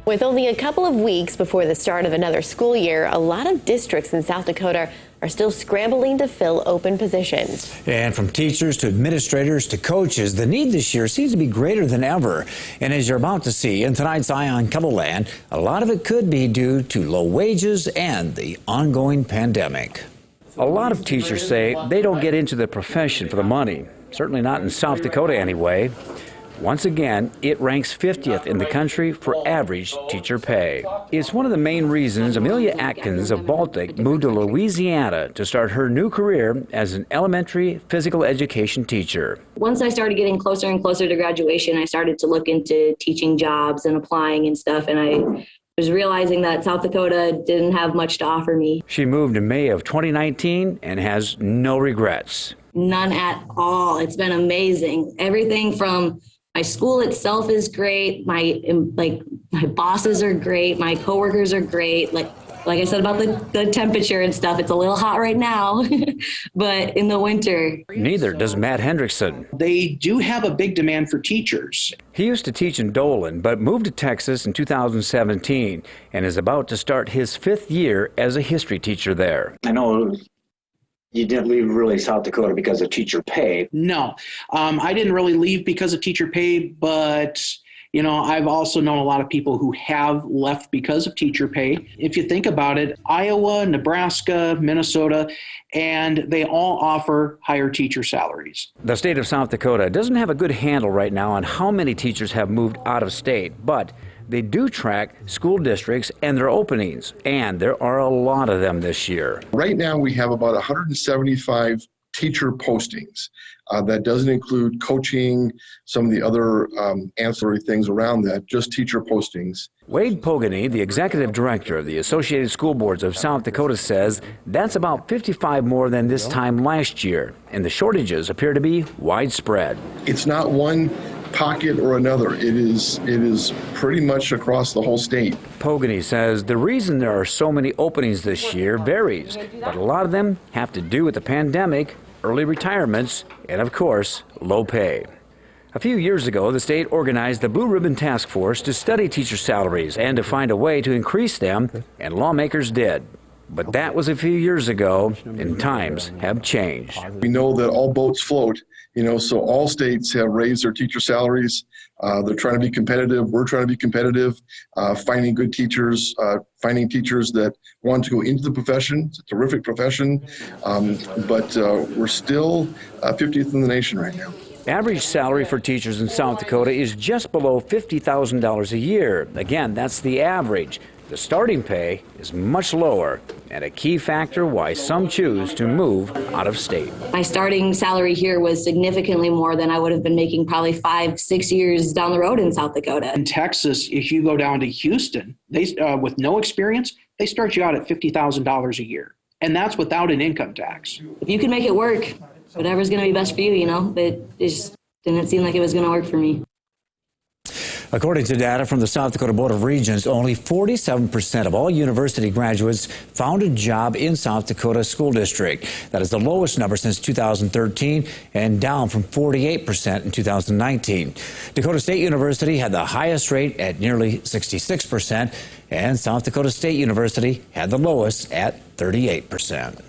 With only a couple of weeks before the start of another school year, a lot of districts in South Dakota are still scrambling to fill open positions. And from teachers to administrators to coaches, the need this year seems to be greater than ever. And as you're about to see in tonight's Eye on Kettleland, a lot of it could be due to low wages and the ongoing pandemic. A lot of teachers say they don't get into the profession for the money, certainly not in South Dakota anyway. Once again, it ranks 50th in the country for average teacher pay. It's one of the main reasons Amelia Atkins of Baltic moved to Louisiana to start her new career as an elementary physical education teacher. Once I started getting closer and closer to graduation, I started to look into teaching jobs and applying and stuff, and I was realizing that South Dakota didn't have much to offer me. She moved in May of 2019 and has no regrets. None at all. It's been amazing. Everything from my school itself is great. My bosses are great. My coworkers are great. Like I said about the temperature and stuff, it's a little hot right now, but in the winter. Neither does Matt Hendrickson. They do have a big demand for teachers. He used to teach in Dolan, but moved to Texas in 2017 and is about to start his 5th year as a history teacher there. I know you didn't leave really South Dakota because of teacher pay. No, I didn't really leave because of teacher pay, but you know, I've also known a lot of people who have left because of teacher pay. If you think about it, Iowa, Nebraska, Minnesota, and they all offer higher teacher salaries. The state of South Dakota doesn't have a good handle right now on how many teachers have moved out of state, but they do track school districts and their openings, and there are a lot of them this year. Right now we have about 175 teacher postings. That doesn't include coaching, some of the other ancillary things around that, just teacher postings. Wade Pogany, the executive director of the Associated School Boards of South Dakota, says that's about 55 more than this time last year, and the shortages appear to be widespread. It's not one pocket or another. It is pretty much across the whole state. Pogany says the reason there are so many openings this year varies, but a lot of them have to do with the pandemic, early retirements, and of course, low pay. A few years ago, the state organized the Blue Ribbon Task Force to study teacher salaries and to find a way to increase them, and lawmakers did. But that was a few years ago, and times have changed. We know that all boats float, so all states have raised their teacher salaries. They're trying to be competitive. We're trying to be competitive, finding good teachers, finding teachers that want to go into the profession. It's a terrific profession, but we're still 50th in the nation right now. Average salary for teachers in South Dakota is just below $50,000 a year. Again, that's the average. The starting pay is much lower, and a key factor why some choose to move out of state. My starting salary here was significantly more than I would have been making probably 5-6 years down the road in South Dakota. In Texas, if you go down to Houston, they with no experience, they start you out at $50,000 a year, and that's without an income tax. If you can make it work, whatever's going to be best for you, but it just didn't seem like it was going to work for me. According to data from the South Dakota Board of Regents, only 47% of all university graduates found a job in South Dakota School District. That is the lowest number since 2013 and down from 48% in 2019. Dakota State University had the highest rate at nearly 66%, and South Dakota State University had the lowest at 38%.